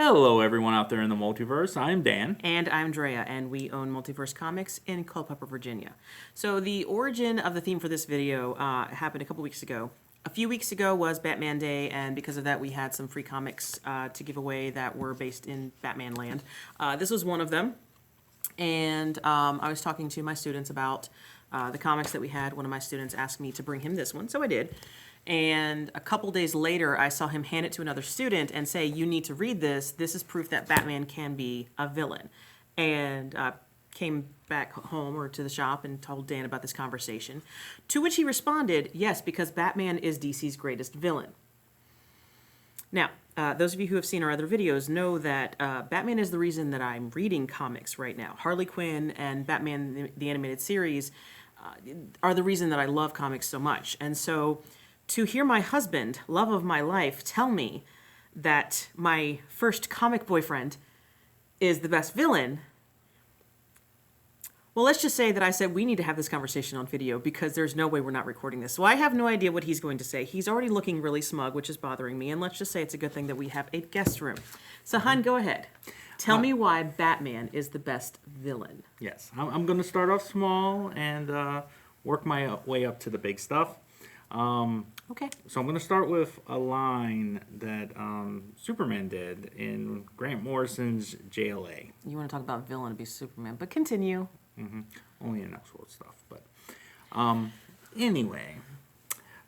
Hello, everyone out there in the multiverse. I'm Dan. And I'm Drea, and we own Multiverse Comics in Culpeper, Virginia. So the origin of the theme for this video happened a couple weeks ago. A few weeks ago was Batman Day, and because of that, we had some free comics to give away that were based in Batman land. This was one of them, and I was talking to my students about the comics that we had. One of my students asked me to bring him this one, so I did. And a couple days later, I saw him hand it to another student and say, "You need to read this. This is proof that Batman can be a villain." And came back home or to the shop and told Dan about this conversation. To which he responded, "Yes, because Batman is DC's greatest villain." Now, those of you who have seen our other videos know that Batman is the reason that I'm reading comics right now. Harley Quinn and Batman, the animated series, are the reason that I love comics so much. And so to hear my husband, love of my life, tell me that my first comic boyfriend is the best villain, well, let's just say that I said we need to have this conversation on video because there's no way we're not recording this. So I have no idea what he's going to say. He's already looking really smug, which is bothering me. And let's just say it's a good thing that we have a guest room. So, hun, go ahead. Tell me why Batman is the best villain. Yes, I'm going to start off small and work my way up to the big stuff. Okay. So I'm going to start with a line that Superman did in Grant Morrison's JLA. You want to talk about villain to be Superman, but continue. Only in Elseworld stuff, but anyway,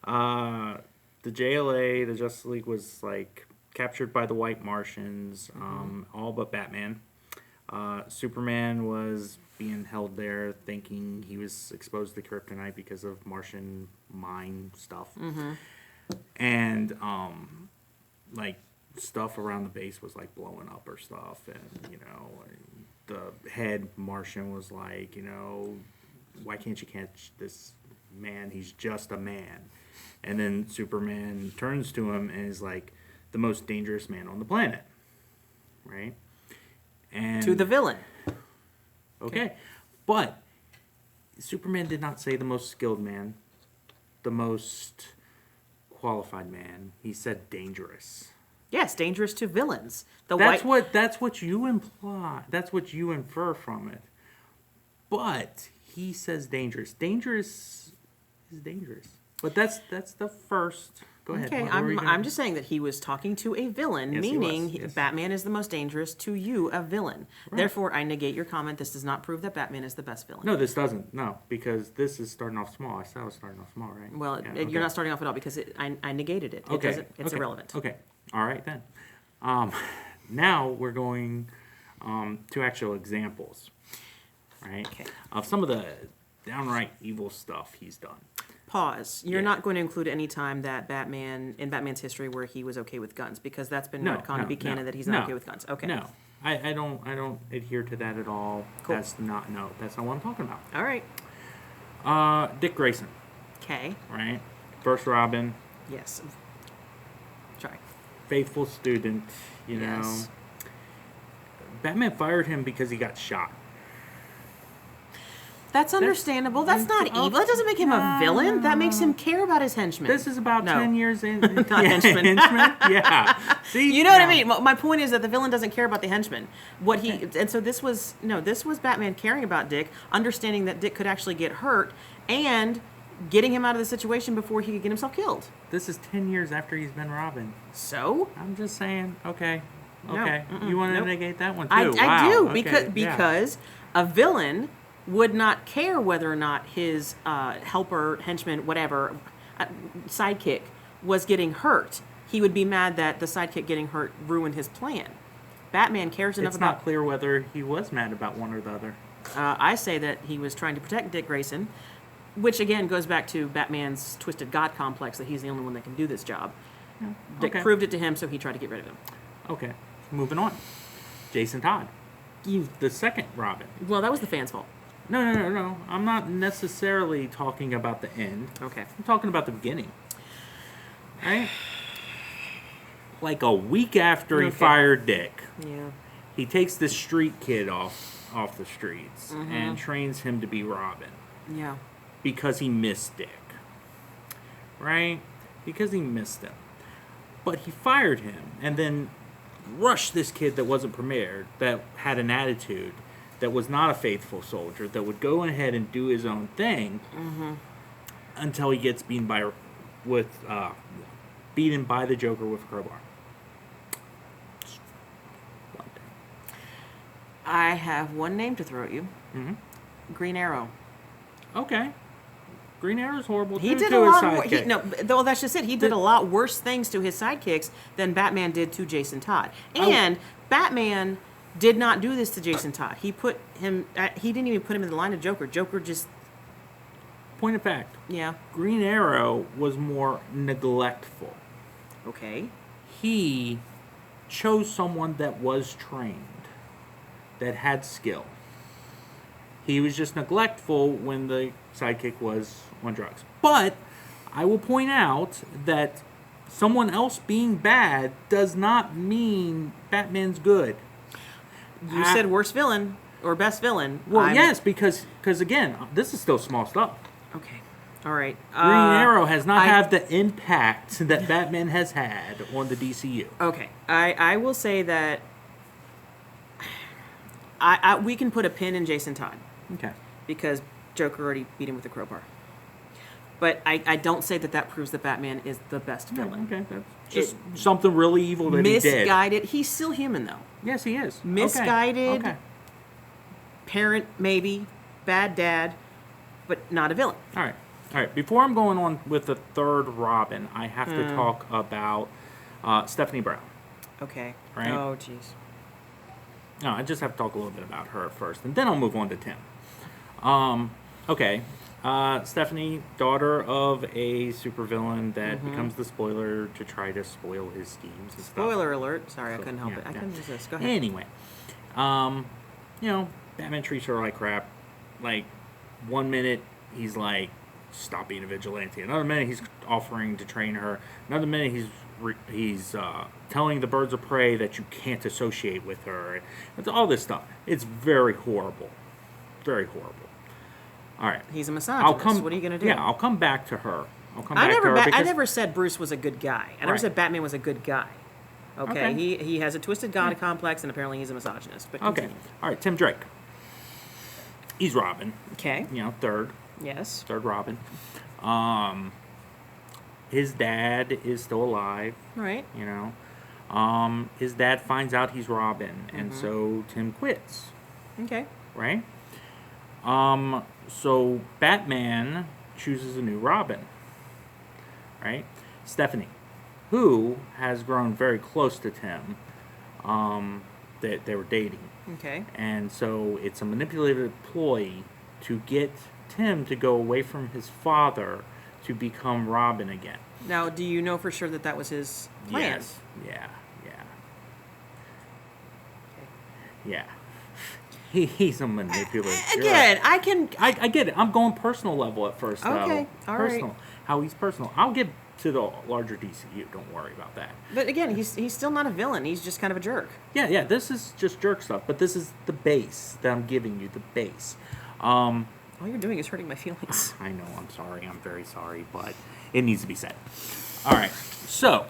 the JLA, the Justice League, was like captured by the White Martians, all but Batman. Superman was being held there, thinking he was exposed to kryptonite because of Martian mine stuff, and like stuff around the base was like blowing up or stuff, and the head Martian was like, why can't you catch this man? He's just a man. And then Superman turns to him and is like the most dangerous man on the planet, right? And To the villain. Okay. But Superman did not say the most skilled man, the most qualified man. He said dangerous. Yes, dangerous to villains. That's what you imply. That's what you infer from it. But he says dangerous. Dangerous is dangerous. But that's the first. Go ahead. Okay, I'm just saying that he was talking to a villain, Yes, meaning he was, yes. Batman is the most dangerous to you, a villain. Right. Therefore, I negate your comment. This does not prove that Batman is the best villain. No, this doesn't. No, because this is starting off small. I said I was starting off small, right? Well, Yeah, you're not starting off at all because I negated it. Okay. It's irrelevant. Okay. All right then. Now we're going to actual examples, right? Okay. Of some of the downright evil stuff he's done. Pause. You're Yeah. not going to include any time that in Batman's history where he was okay with guns because that's been retconned to be canon that he's not okay with guns. Okay. No, I don't adhere to that at all. Cool. That's not what I'm talking about. All right. Dick Grayson, Okay. right? First Robin, Yes. Sorry. faithful student, you know. Yes. Batman fired him because he got shot. That's understandable. That's not evil. That doesn't make him a villain. That makes him care about his henchmen. This is about No. 10 years in. Not henchmen. Henchmen? Yeah. See? You know what I No. mean? My point is that the villain doesn't care about the henchmen. And so this was Batman caring about Dick, understanding that Dick could actually get hurt, and getting him out of the situation before he could get himself killed. This is 10 years after he's been Robin. So I'm just saying, okay. No, Okay. You want to nope. negate that one too? I Wow. do Okay, because a villain would not care whether or not his helper, henchman, whatever, sidekick was getting hurt. He would be mad that the sidekick getting hurt ruined his plan. Batman cares enough It's about. not clear whether he was mad about one or the other. I say that he was trying to protect Dick Grayson, which again goes back to Batman's twisted God complex that he's the only one that can do this job. Dick Okay. proved it to him, so he tried to get rid of him. Okay. Moving on. Jason Todd. The second Robin. Well, that was the fans' fault. No. I'm not necessarily talking about the end. Okay. I'm talking about the beginning. Right? Like a week after he Okay. fired Dick, Yeah. he takes this street kid off the streets and trains him to be Robin Yeah. because he missed Dick. Right? Because he missed him. But he fired him, and then rush this kid that wasn't premiered, that had an attitude, that was not a faithful soldier, that would go ahead and do his own thing until he gets beaten by the Joker with a crowbar. I have one name to throw at you. Mm-hmm. Green Arrow. Okay. Green Arrow's horrible. He did to a his lot more. sidekick. No, that's just it. He did a lot worse things to his sidekicks than Batman did to Jason Todd. And Batman did not do this to Jason Todd. He put him. He didn't even put him in the line of Joker. Joker just. Point of fact. Yeah. Green Arrow was more neglectful. Okay. He chose someone that was trained, that had skill. He was just neglectful when the sidekick was on drugs. But I will point out that someone else being bad does not mean Batman's good. You said worst villain or best villain. Well, yes, because again, this is still small stuff. Okay. All right. Green Arrow has not had the impact that Batman has had on the DCU. Okay. I will say that we can put a pin in Jason Todd. Okay. Because Joker already beat him with a crowbar. But I don't say that proves that Batman is the best villain. Okay, that's just something really evil that he did. Misguided. He's still human, though. Yes, he is. Misguided. Okay. Parent, maybe. Bad dad. But not a villain. All right. Before I'm going on with the third Robin, I have to talk about Stephanie Brown. Okay. Right? Oh, jeez. No, I just have to talk a little bit about her first, and then I'll move on to Tim. Okay. Stephanie, daughter of a supervillain that becomes the spoiler to try to spoil his schemes and stuff. Spoiler alert. Sorry, I couldn't help it. I couldn't resist. Go ahead. Anyway, Batman treats her like crap. Like, 1 minute, he's like, stop being a vigilante. Another minute, he's offering to train her. Another minute, he's telling the birds of prey that you can't associate with her. It's all this stuff. It's very horrible. Very horrible. All right. He's a misogynist. What are you going to do? Yeah, I'll come back to her. I never said Bruce was a good guy. I never said Batman was a good guy. Okay? He has a twisted god complex, and apparently he's a misogynist. But continue. All right, Tim Drake. He's Robin. Okay. Third. Yes. Third Robin. His dad is still alive. Right. His dad finds out he's Robin, and so Tim quits. Okay. Right? So Batman chooses a new Robin. Right? Stephanie, who has grown very close to Tim. That they were dating. Okay. And so it's a manipulative ploy to get Tim to go away from his father to become Robin again. Now, do you know for sure that was his plan? Yes. Yeah. He's a manipulative. Again, I get it. I'm going personal level at first, though. Okay, all right. Personal. How he's personal. I'll get to the larger DCU. Don't worry about that. But again, he's still not a villain. He's just kind of a jerk. Yeah. This is just jerk stuff. But this is the base that I'm giving you. The base. All you're doing is hurting my feelings. I know. I'm sorry. I'm very sorry. But it needs to be said. All right. So,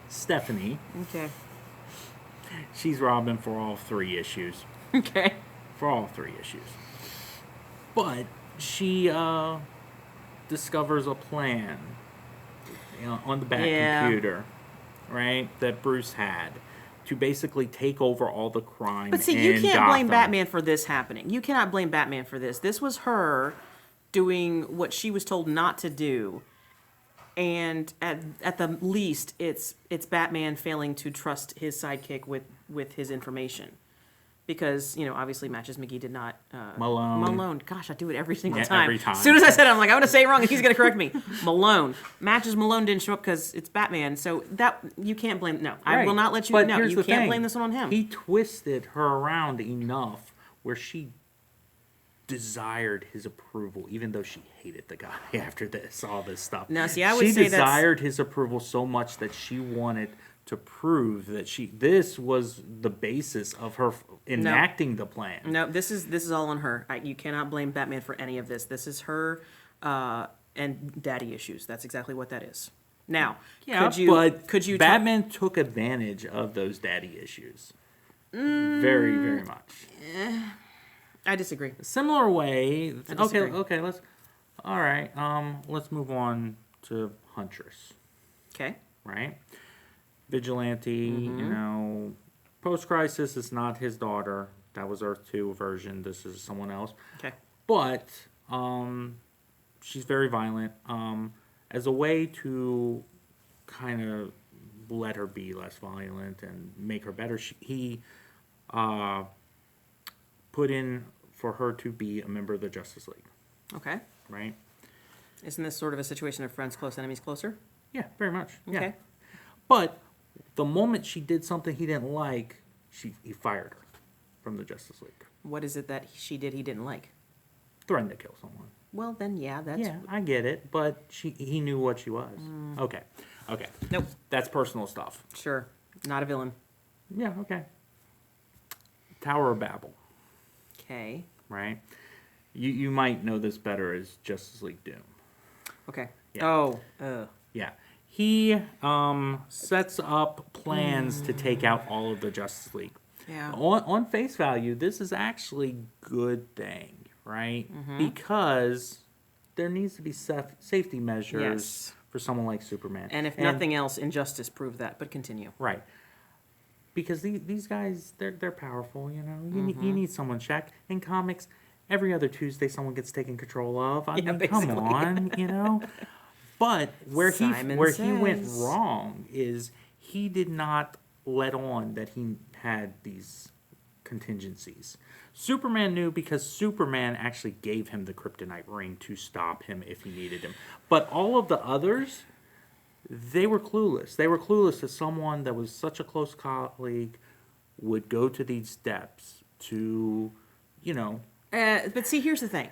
Stephanie. Okay. She's Robin for all 3 issues. Okay. For all 3 issues. But she discovers a plan on the Bat computer, right, that Bruce had to basically take over all the crime. But see, you can't blame Batman for this happening. You cannot blame Batman for this. This was her doing what she was told not to do. And at the least, it's Batman failing to trust his sidekick with his information. Because, obviously Matches McGee did not... Malone. Gosh, I do it every single time. Every time. As soon as I said it, I'm like, I'm going to say it wrong and he's going to correct me. Malone. Malone didn't show up because it's Batman. So that, you can't blame... No, right. I will not let you... But no, here's you the can't thing. blame this one on him. He twisted her around enough where she desired his approval, even though she hated the guy after all this stuff. Now, see, I would say she desired his approval so much that she wanted to prove that this was the basis of her enacting the plan. No, this is all on her. You cannot blame Batman for any of this. This is her and daddy issues. That's exactly what that is. Now, Yeah, could you Batman took advantage of those daddy issues. Very, very much. I disagree. Similar way. I Okay, disagree. all right. Let's move on to Huntress. Okay. Right? Vigilante, you know, post-crisis, it's not his daughter. That was Earth 2 version. This is someone else. Okay. But she's very violent. As a way to kind of let her be less violent and make her better, he put in for her to be a member of the Justice League. Okay. Right? Isn't this sort of a situation of friends close, enemies closer? Yeah, very much. Okay. Yeah. But the moment she did something he didn't like, he fired her from the Justice League. What is it that she did he didn't like? Threatened to kill someone. Well, then, yeah, that's... Yeah, I get it, but he knew what she was. Okay. Nope. That's personal stuff. Sure. Not a villain. Yeah, okay. Tower of Babel, Okay. right? You might know this better as Justice League Doom. Okay. Yeah. Oh. Yeah. He sets up plans to take out all of the Justice League. Yeah. On face value, this is actually good thing, right? Because there needs to be safety measures Yes. for someone like Superman. And if nothing else, Injustice proved that, but continue. Right. Because these guys, they're powerful, you know. You need someone checked. In comics, every other Tuesday someone gets taken control of. I mean, come basically. on, you know. But where he went says. wrong is he did not let on that he had these contingencies. Superman knew because Superman actually gave him the kryptonite ring to stop him if he needed him. But all of the others, they were clueless. They were clueless that someone that was such a close colleague would go to these depths to, you know. But see, here's the thing.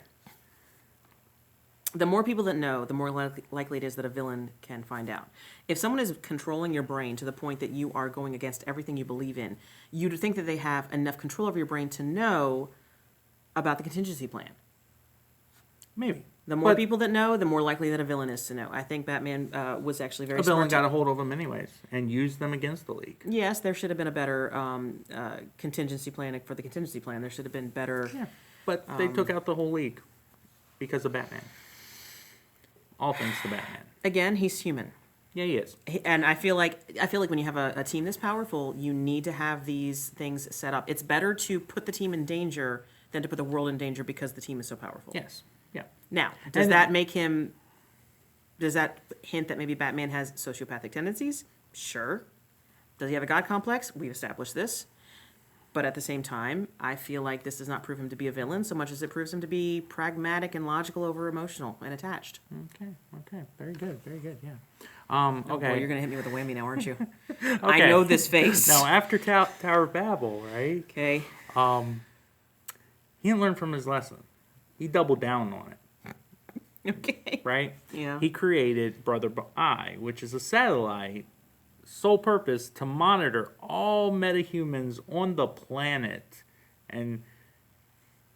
The more people that know, the more likely it is that a villain can find out. If someone is controlling your brain to the point that you are going against everything you believe in, you'd think that they have enough control over your brain to know about the contingency plan. Maybe. The more people that know, the more likely that a villain is to know. I think Batman was actually very A villain smart. got a hold of them anyways and used them against the League. Yes, there should have been a better contingency plan for the contingency plan. There should have been better... Yeah, but they took out the whole League because of Batman. All thanks to Batman. Again, he's human. Yeah, he is. And I feel like when you have a team this powerful, you need to have these things set up. It's better to put the team in danger than to put the world in danger because the team is so powerful. Yes. Yeah. Now, does that hint that maybe Batman has sociopathic tendencies? Sure. Does he have a God complex? We've established this. But at the same time, I feel like this does not prove him to be a villain so much as it proves him to be pragmatic and logical over emotional and attached. Okay. Very good. Yeah. Oh Okay. boy, you're going to hit me with a whammy now, aren't you? Okay. I know this face. Now, after Tower of Babel, right? Okay. He didn't learn from his lesson. He doubled down on it, Okay. right? Yeah. He created Brother Eye, which is a satellite, sole purpose to monitor all metahumans on the planet and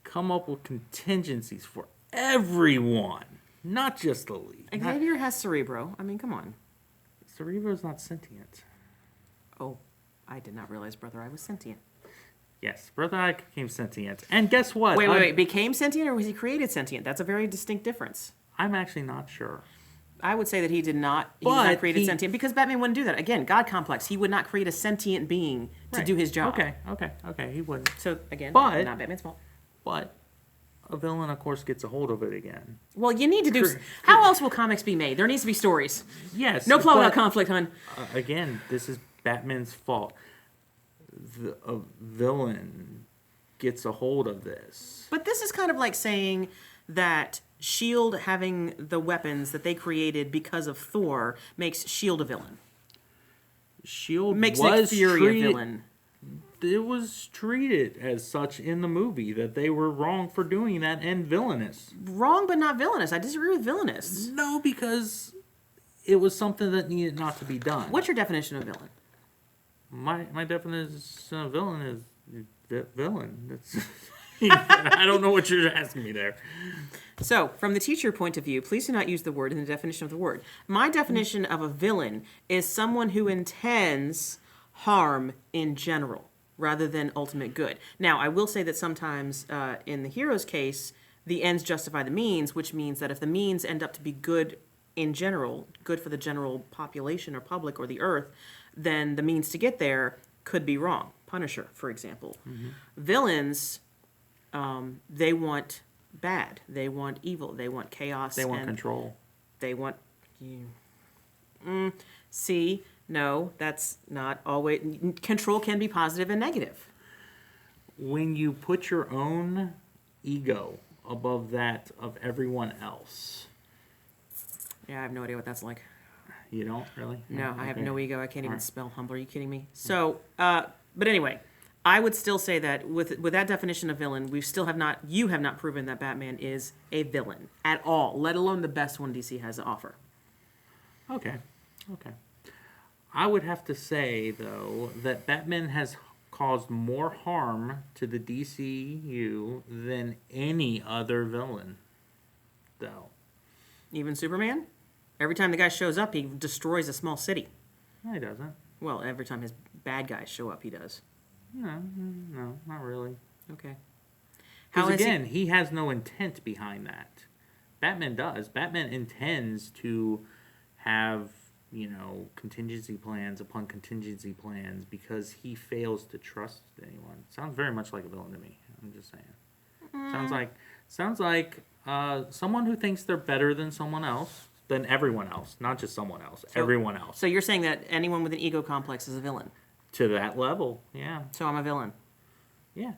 come up with contingencies for everyone, not just the League. Xavier has Cerebro. I mean, come on. Cerebro's not sentient. Oh, I did not realize Brother Eye was sentient. Yes, Brother Eye became sentient. And guess what? Wait. Became sentient or was he created sentient? That's a very distinct difference. I'm actually not sure. I would say that he did not. He was not created sentient because Batman wouldn't do that. Again, God complex. He would not create a sentient being to do his job. Okay. He wouldn't. So again, But- not Batman's fault. But a villain, of course, gets a hold of it again. Well, you need to do. How else will comics be made? There needs to be stories. Yes. No plot without but, conflict, hon. Again, this is Batman's fault. A villain gets a hold of this. But this is kind of like saying that S.H.I.E.L.D. having the weapons that they created because of Thor makes S.H.I.E.L.D. a villain. S.H.I.E.L.D. Makes was Nick Fury a villain. It was treated as such in the movie that they were wrong for doing that and villainous. Wrong, but not villainous. I disagree with villainous. No, because it was something that needed not to be done. What's your definition of villain? My definition of villain is villain. It's I don't know what you're asking me there. So, from the teacher point of view, please do not use the word in the definition of the word. My definition of a villain is someone who intends harm in general rather than ultimate good. Now, I will say that sometimes in the hero's case, the ends justify the means, which means that if the means end up to be good in general, good for the general population or public or the earth, then the means to get there could be wrong. Punisher, for example. Villains, they want bad. They want evil. They want chaos. They want and control. They want see, no, that's not always. Control can be positive and negative. When you put your own ego above that of everyone else, Yeah, I have no idea what that's like. you don't really? No, I have no ego. I can't even Alright. spell humble. Are you kidding me? So, but anyway, I would still say that with that definition of villain, you have not proven that Batman is a villain at all, let alone the best one DC has to offer. Okay. I would have to say, though, that Batman has caused more harm to the DCU than any other villain, though. Even Superman? Every time the guy shows up, he destroys a small city. No, he doesn't. Well, every time his bad guys show up, he does. No, not really. Okay. Because has he- again, he has no intent behind that. Batman does. Batman intends to have, contingency plans upon contingency plans because he fails to trust anyone. Sounds very much like a villain to me. I'm just saying. Sounds like someone who thinks they're better than someone else, than everyone else, not just someone else, everyone else. So you're saying that anyone with an ego complex is a villain? To that level, yeah. So I'm a villain. Yeah,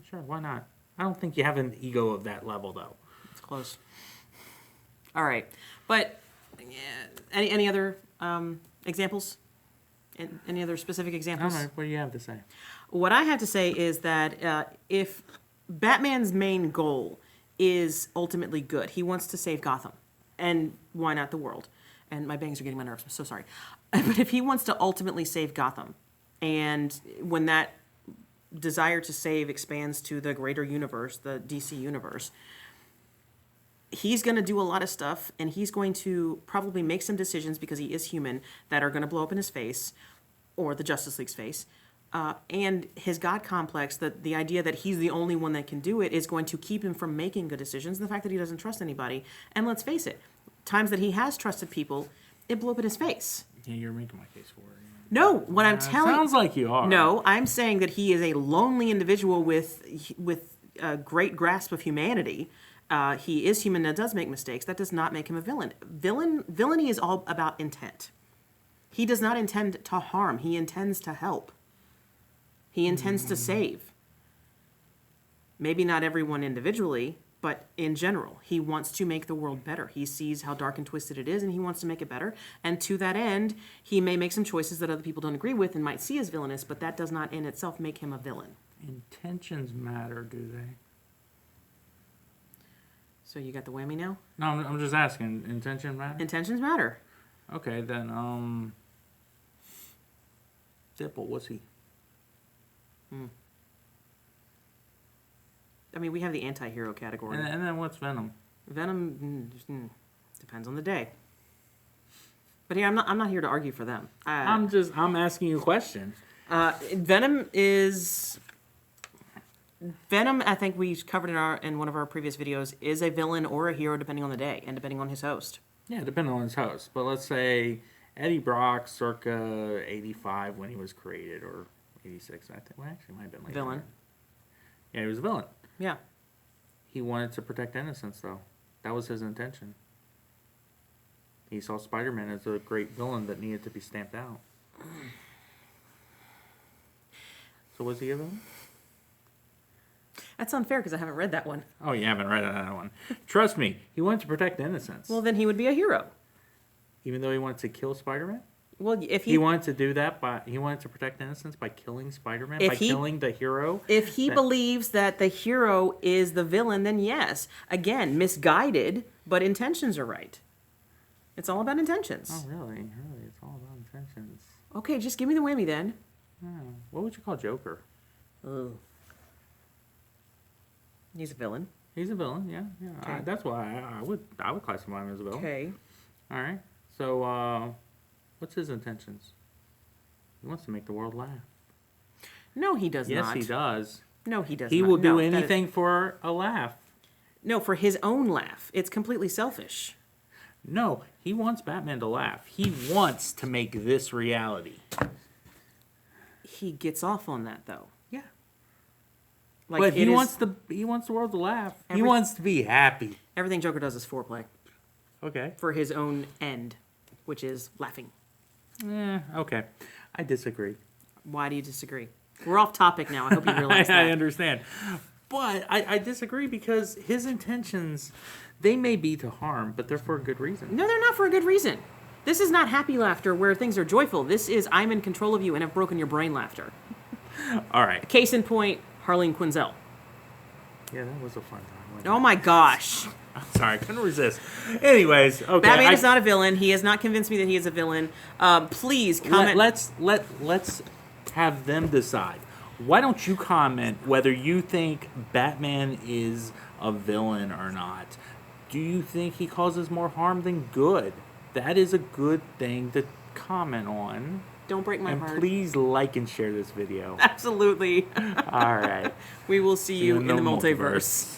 sure. Why not? I don't think you have an ego of that level, though. It's close. All right, but yeah, any other examples? Any other specific All examples? right, what do you have to say? What I have to say is that if Batman's main goal is ultimately good, he wants to save Gotham, and why not the world? And my bangs are getting my nerves. I'm so sorry. But if he wants to ultimately save Gotham, and when that desire to save expands to the greater universe, the DC universe, he's going to do a lot of stuff, and he's going to probably make some decisions because he is human that are going to blow up in his face, or the Justice League's face. And his God complex, the idea that he's the only one that can do it, is going to keep him from making good decisions. And the fact that he doesn't trust anybody. And let's face it, times that he has trusted people, it blew up in his face. Yeah, you're making my case for it. No, what I'm telling Sounds like you are. No, I'm saying that he is a lonely individual with a great grasp of humanity. He is human and does make mistakes. That does not make him a villain. Villainy is all about intent. He does not intend to harm. He intends to help. He intends to save. Maybe not everyone individually, but in general. He wants to make the world better. He sees how dark and twisted it is, and he wants to make it better. And to that end, he may make some choices that other people don't agree with and might see as villainous, but that does not in itself make him a villain. Intentions matter, do they? So you got the whammy now? No, I'm just asking. Intention matter? Intentions matter. Okay, then, Zipple, what's he? I mean, we have the anti-hero category. And then what's Venom? Venom depends on the day. But here, I'm not here to argue for them. I'm asking you a question. Venom, I think we covered in one of our previous videos, is a villain or a hero depending on the day and depending on his host. Yeah, depending on his host. But let's say Eddie Brock circa 85 when he was created, or 86, I think. Well, actually, it might have been like Villain. Yeah, he was a villain. Yeah. He wanted to protect innocence, though. That was his intention. He saw Spider-Man as a great villain that needed to be stamped out. So was he a villain? That's unfair because I haven't read that one. Oh, you haven't read that one. Trust me, he wanted to protect innocence. Well, then he would be a hero. Even though he wanted to kill Spider-Man? Well, if He wanted to do that he wanted to protect innocence by killing Spider-Man, killing the hero. If he believes that the hero is the villain, then yes. Again, misguided, but intentions are right. It's all about intentions. Oh, really? Really, it's all about intentions. Okay, just give me the whammy then. What would you call Joker? Ugh. He's a villain. He's a villain. Yeah, yeah. Okay. That's why I would classify him as a villain. Okay. All right. So, what's his intentions? He wants to make the world laugh. No, he does Yes, not. he does. No, he does He not. will do No, that is- anything for a laugh. No, for his own laugh. It's completely selfish. No, he wants Batman to laugh. He wants to make this reality. He gets off on that, though. Yeah. Like, But it is- he wants the world to laugh. He Every- wants to be happy. everything Joker does is foreplay Okay. for his own end, which is laughing. Okay. I disagree. Why do you disagree? We're off topic now. I hope you realize that. I understand. But I disagree because his intentions, they may be to harm, but they're for a good reason. No, they're not for a good reason. This is not happy laughter where things are joyful. This is I'm in control of you and have broken your brain laughter. All right. Case in point, Harleen Quinzel. Yeah, that was a fun time. Oh my gosh. I'm sorry, I couldn't resist. Anyways, okay. Batman is not a villain. He has not convinced me that he is a villain. Please comment. Let's have them decide. Why don't you comment whether you think Batman is a villain or not? Do you think he causes more harm than good? That is a good thing to comment on. Don't break my And heart. please like and share this video. Absolutely. All right. We will see you in the multiverse.